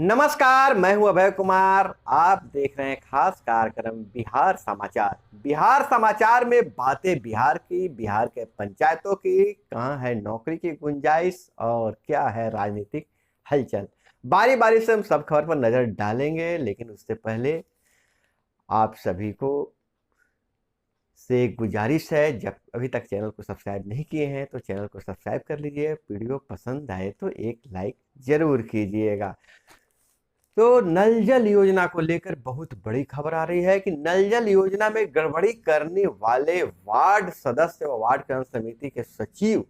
नमस्कार, मैं हूं अभय कुमार। आप देख रहे हैं खास कार्यक्रम बिहार समाचार। बिहार समाचार में बातें बिहार की, बिहार के पंचायतों की, कहां है नौकरी की गुंजाइश और क्या है राजनीतिक हलचल। बारी बारी से हम सब खबर पर नजर डालेंगे, लेकिन उससे पहले आप सभी को से एक गुजारिश है, जब अभी तक चैनल को सब्सक्राइब नहीं किए हैं तो चैनल को सब्सक्राइब कर लीजिए। वीडियो पसंद आए तो एक लाइक जरूर कीजिएगा। तो नल जल योजना को लेकर बहुत बड़ी खबर आ रही है कि नल जल योजना में गड़बड़ी करने वाले वार्ड सदस्य व वार्ड कल्याण समिति के सचिव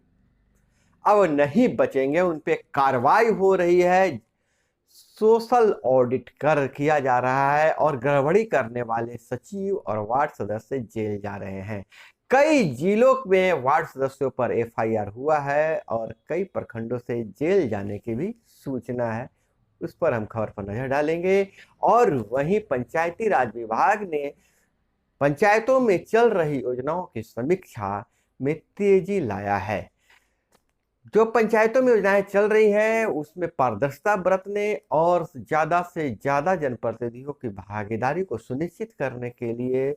अब नहीं बचेंगे, उन पे कार्रवाई हो रही है। सोशल ऑडिट कर किया जा रहा है और गड़बड़ी करने वाले सचिव और वार्ड सदस्य जेल जा रहे हैं। कई जिलों में वार्ड सदस्यों पर एफआईआर हुआ है और कई प्रखंडों से जेल जाने की भी सूचना है। उस पर हम खबर पर नजर डालेंगे। और वहीं पंचायती राज विभाग ने पंचायतों में चल रही योजनाओं की समीक्षा में तेजी लाया है। जो पंचायतों में योजनाएं चल रही हैं उसमें पारदर्शिता बरतने और ज्यादा से ज्यादा जनप्रतिनिधियों की भागीदारी को सुनिश्चित करने के लिए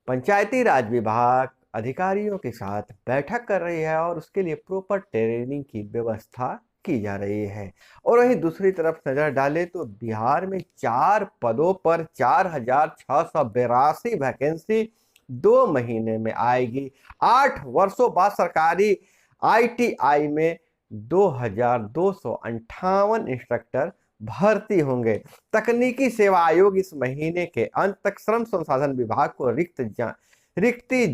पंचायती राज विभाग अधिकारियों के साथ बैठक कर रही है और उसके लिए प्रॉपर ट्रेनिंग की व्यवस्था की जा रही है। और वहीं दूसरी तरफ नजर डालें तो बिहार में 4 पदों पर 4,682 वैकेंसी 2 महीने में आएगी। 8 वर्षों बाद सरकारी आईटीआई में 2,258 इंस्ट्रक्टर भर्ती होंगे। तकनीकी सेवा आयोग इस महीने के अंत तक श्रम संसाधन विभाग को रिक्ति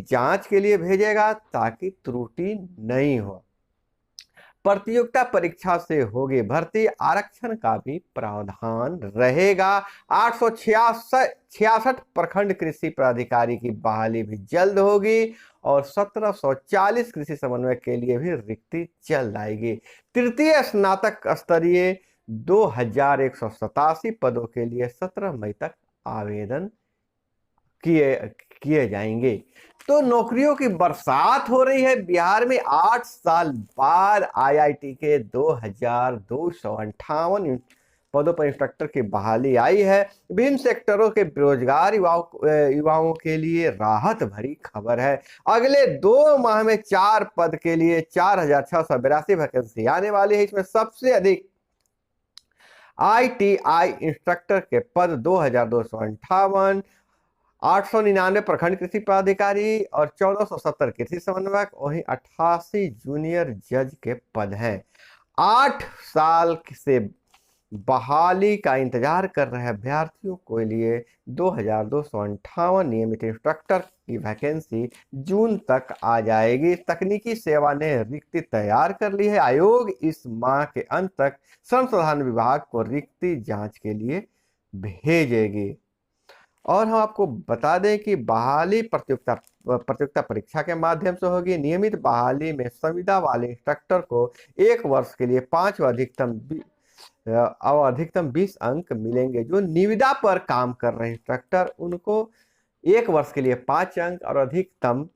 जांच के लिए भेजेगा ताकि त्रुटि नहीं हो। प्रतियोगिता परीक्षा से होगी भर्ती, आरक्षण का भी प्रावधान रहेगा। 866 प्रखंड कृषि पदाधिकारी की बहाली भी जल्द होगी और 1740 कृषि समन्वय के लिए भी रिक्ति जल्द आएगी। तृतीय स्नातक स्तरीय 2187 पदों के लिए 17 मई तक आवेदन किए किए जाएंगे। तो नौकरियों की बरसात हो रही है बिहार में। 8 साल बाद आईआईटी के 2,258 पदों पर इंस्ट्रक्टर की बहाली आई है। विभिन्न सेक्टरों के बेरोजगार युवाओं के लिए राहत भरी खबर है। अगले 2 माह में 4 पद के लिए 4,682 वैकेंसी आने वाली है। इसमें सबसे अधिक आईटीआई इंस्ट्रक्टर के पद 2,258, 899 प्रखंड कृषि पदाधिकारी और 1470 कृषि समन्वयक, वहीं 88 जूनियर जज के पद हैं। 8 साल से बहाली का इंतजार कर रहे अभ्यर्थियों के लिए 2,258 नियमित इंस्ट्रक्टर की वैकेंसी जून तक आ जाएगी। तकनीकी सेवा ने रिक्ति तैयार कर ली है। आयोग इस माह के अंत तक श्रम संसाधन विभाग को रिक्ति जांच के लिए भेजेगी। और हम आपको बता दें कि बहाली प्रतियोगिता परीक्षा के माध्यम से होगी। नियमित बहाली में संविदा वाले इंस्ट्रक्टर को 1 वर्ष के लिए 5 व अधिकतम 20 अंक मिलेंगे। जो निविदा पर काम कर रहे इंस्ट्रक्टर उनको 1 वर्ष के लिए 5 अंक और अधिकतम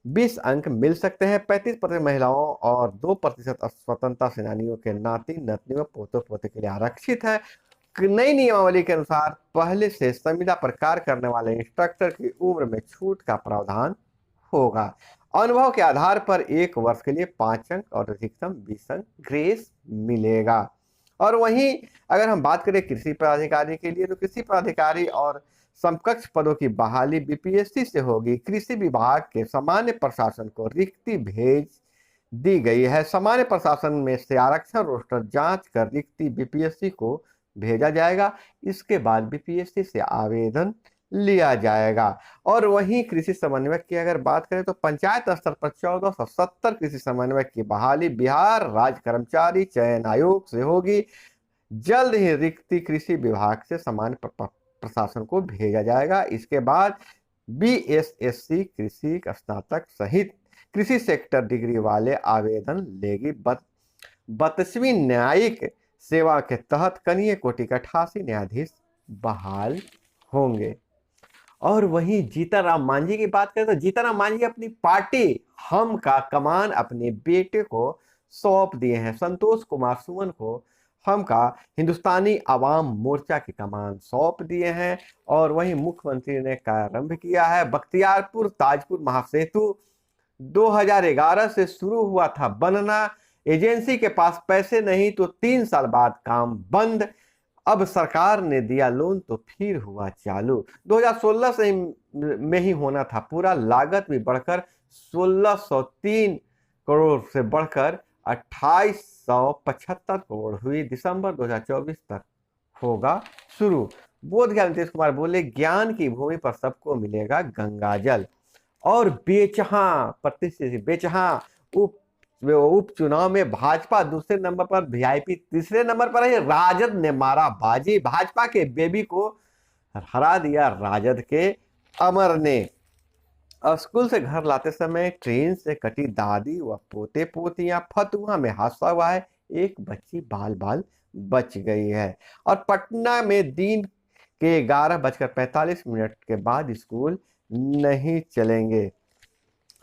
20 अंक मिल सकते हैं। 35% महिलाओं और 2% स्वतंत्रता सेनानियों के नाती नतनियों पोतों पोते के लिए आरक्षित है। नई नियमावली के अनुसार पहले से संविदा पर कार्य करने वाले इंस्ट्रक्टर की उम्र में छूट का प्रावधान होगा। अनुभव के आधार पर 1 वर्ष के लिए 5 अंक और अधिकतम 20 अंक ग्रेस मिलेगा। और वहीं अगर हम बात करें कृषि पदाधिकारी के लिए, तो कृषि पदाधिकारी और समकक्ष पदों की बहाली बीपीएससी से होगी। कृषि विभाग के सामान्य प्रशासन को रिक्ति भेज दी गई है। सामान्य प्रशासन में से आरक्षण रोस्टर जांच कर रिक्ति बीपीएससी को भेजा जाएगा। इसके बाद बीपीएससी से आवेदन लिया जाएगा। और वहीं कृषि समन्वयक की अगर बात करें तो पंचायत स्तर पर 1470 कृषि समन्वयक की बहाली बिहार राज्य कर्मचारी चयन आयोग से होगी। जल्द ही रिक्ति कृषि विभाग से सामान्य प्रशासन को भेजा जाएगा। इसके बाद बीएसएससी कृषि स्नातक सहित कृषि सेक्टर डिग्री वाले आवेदन लेगी। 32वीं न्यायिक सेवा के तहत कनीय कोटि के 88 न्यायाधीश बहाल होंगे। और वहीं जीतनराम मांझी की बात करें तो जीतनराम मांझी अपनी पार्टी हम का कमान अपने बेटे को सौंप दिए हैं। संतोष कुमार सुमन को हम का हिंदुस्तानी आवाम मोर्चा की कमान सौंप दिए हैं। और वहीं मुख्यमंत्री ने कार्यारंभ किया है। बख्तियारपुर ताजपुर महासेतु 2011 से शुरू हुआ था बनना, एजेंसी के पास पैसे नहीं तो 3 साल बाद काम बंद। अब सरकार ने दिया लोन तो फिर हुआ चालू। 2016 से में ही होना था पूरा, लागत भी बढ़कर 1603 करोड़ से बढ़कर 2875 करोड़ हुई। दिसंबर 2024 तक होगा शुरू। बोधगया नीतीश कुमार बोले ज्ञान की भूमि पर सबको मिलेगा गंगा जल। और बेचहां प्रतिष्ठित बेचहां उपचुनाव में भाजपा दूसरे नंबर पर, वीआईपी तीसरे नंबर पर है। राजद ने मारा बाजी, भाजपा के बेबी को हरा दिया राजद के अमर ने। और स्कूल से घर लाते समय ट्रेन से कटी दादी व पोते पोतियां, फतुहा में हादसा हुआ है, एक बच्ची बाल बाल बच गई है। और पटना में दिन के 11:45 के बाद स्कूल नहीं चलेंगे।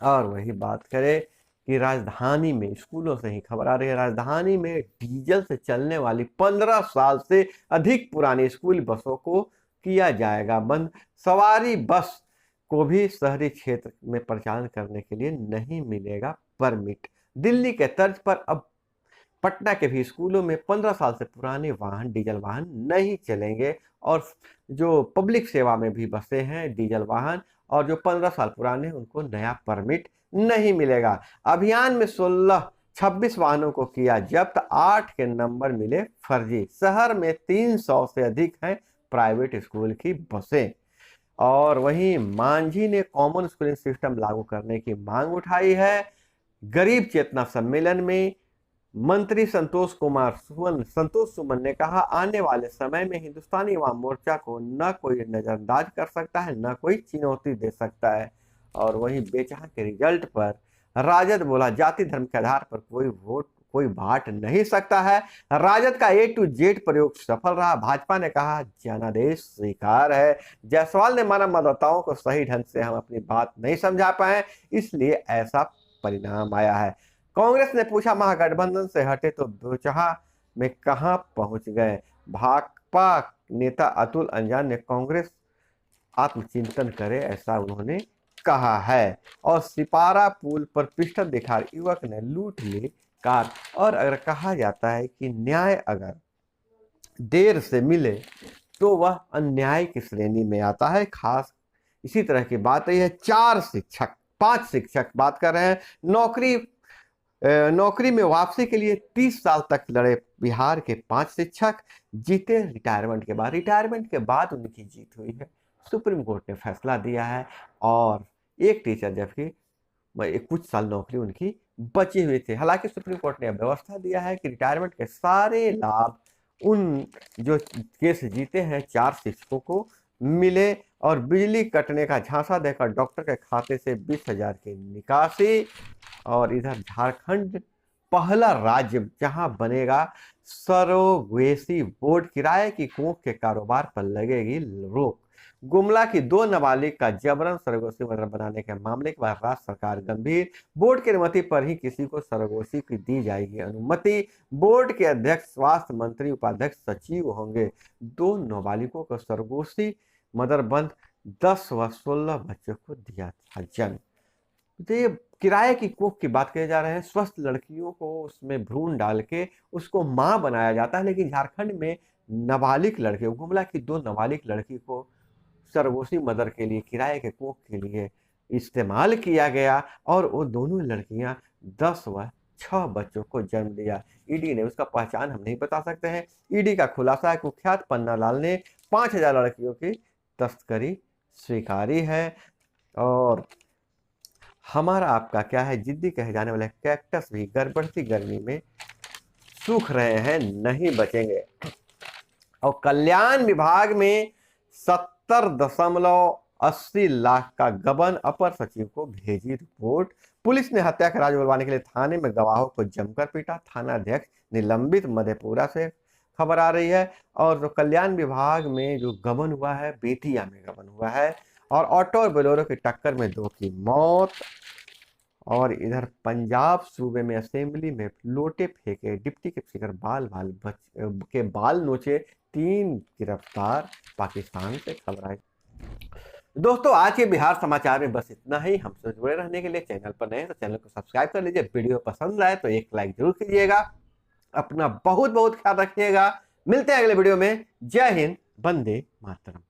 और वही बात करें कि राजधानी में स्कूलों से ही खबर आ रही है, राजधानी में डीजल से चलने वाली 15 साल से अधिक पुरानी स्कूल बसों को किया जाएगा बंद। सवारी बस को भी शहरी क्षेत्र में परिचालन करने के लिए नहीं मिलेगा परमिट। दिल्ली के तर्ज पर अब पटना के भी स्कूलों में 15 साल से पुराने वाहन, डीजल वाहन नहीं चलेंगे। और जो पब्लिक सेवा में भी बसे हैं डीजल वाहन और जो 15 साल पुराने, उनको नया परमिट नहीं मिलेगा। अभियान में 26 वाहनों को किया जब्त, 8 के नंबर मिले फर्जी। शहर में 300 से अधिक हैं प्राइवेट स्कूल की बसें। और वहीं मांझी ने कॉमन स्कूलिंग सिस्टम लागू करने की मांग उठाई है। गरीब चेतना सम्मेलन में मंत्री संतोष सुमन ने कहा, आने वाले समय में हिंदुस्तानी अवाम मोर्चा को न कोई नजरअंदाज कर सकता है, न कोई चुनौती दे सकता है। और वहीं बेचहां के रिजल्ट पर राजद बोला, जाति धर्म के आधार पर कोई बांट नहीं सकता है। राजद का A to Z प्रयोग सफल रहा। भाजपा ने कहा, जनादेश स्वीकार है। जायसवाल ने माना, मतदाताओं को सही ढंग से हम अपनी बात नहीं समझा पाए, इसलिए ऐसा परिणाम आया है। कांग्रेस ने पूछा, महागठबंधन से हटे तो बेचहां में कहां पहुंच गए। भाकपा नेता अतुल अंजान ने कांग्रेस आत्मचिंतन करे, ऐसा उन्होंने कहा है। और सिपारा पुल पर पिस्टल दिखा युवक ने लूट ली कार। और अगर कहा जाता है कि न्याय अगर देर से मिले तो वह अन्याय की श्रेणी में आता है। खास इसी तरह की बात रही है। 5 शिक्षक बात कर रहे हैं। नौकरी में वापसी के लिए 30 साल तक लड़े बिहार के 5 शिक्षक जीते रिटायरमेंट के बाद। रिटायरमेंट के बाद उनकी जीत हुई है। सुप्रीम कोर्ट ने फैसला दिया है। और एक टीचर जबकि कुछ साल नौकरी उनकी बची हुई थी। हालांकि सुप्रीम कोर्ट ने व्यवस्था दिया है कि रिटायरमेंट के सारे लाभ उन जो केस जीते हैं 4 शिक्षकों को मिले। और बिजली कटने का झांसा देकर डॉक्टर के खाते से 20,000 की निकासी। और इधर झारखंड पहला राज्य जहां बनेगा सरोगेसी बोर्ड। किराए की कोख के कारोबार पर लगेगी रोक। गुमला की 2 नाबालिग का जबरन सरोगेसी मदर बनाने के मामले के बाद राज्य सरकार गंभीर। बोर्ड की अनुमति पर ही किसी को सरोगेसी की दी जाएगी अनुमति। बोर्ड के अध्यक्ष स्वास्थ्य मंत्री, उपाध्यक्ष सचिव होंगे। 2 नाबालिगों को सरोगेसी मदर बंद 10 व 16 बच्चों को दिया था जन्म। तो ये किराए की कोख की बात किए जा रहे हैं। स्वस्थ लड़कियों को उसमें भ्रूण डाल के उसको मां बनाया जाता है। लेकिन झारखंड में नाबालिग लड़कियों, गुमला की 2 नाबालिग लड़की को सरोगेसी मदर के लिए, किराए के कोख के लिए इस्तेमाल किया गया। और वो दोनों लड़कियां 10 व 6 बच्चों को जन्म दिया। ईडी ने, उसका पहचान हम नहीं बता सकते हैं। ईडी का खुलासा है, कुख्यात पन्ना लाल ने 5000 लड़कियों की तस्करी स्वीकारी है। और हमारा आपका क्या है, जिद्दी कहे जाने वाले कैक्टस भी बढ़ती गर्मी में सूख रहे हैं, नहीं बचेंगे। और कल्याण विभाग में 70.80 लाख का गबन, अपर सचिव को भेजी रिपोर्ट। पुलिस ने हत्या का राज उगलवाने के लिए थाने में गवाहों को जमकर पीटा। थानाध्यक्ष निलंबित, मधेपुरा से खबर आ रही है। और जो कल्याण विभाग में जो गबन हुआ है, बेतिया में गबन हुआ है। और ऑटो और बोलेरो की टक्कर में 2 की मौत। और इधर पंजाब सूबे में असेंबली में लोटे फेंके डिप्टी के स्पीकर के बाल नोचे 3 गिरफ्तार, पाकिस्तान से खबर आई। दोस्तों आज के बिहार समाचार में बस इतना ही। हमसे जुड़े रहने के लिए चैनल पर नए तो चैनल को सब्सक्राइब कर लीजिए। वीडियो पसंद आए तो एक लाइक जरूर कीजिएगा। अपना बहुत बहुत ख्याल रखिएगा। मिलते हैं अगले वीडियो में। जय हिंद, वंदे मातरम।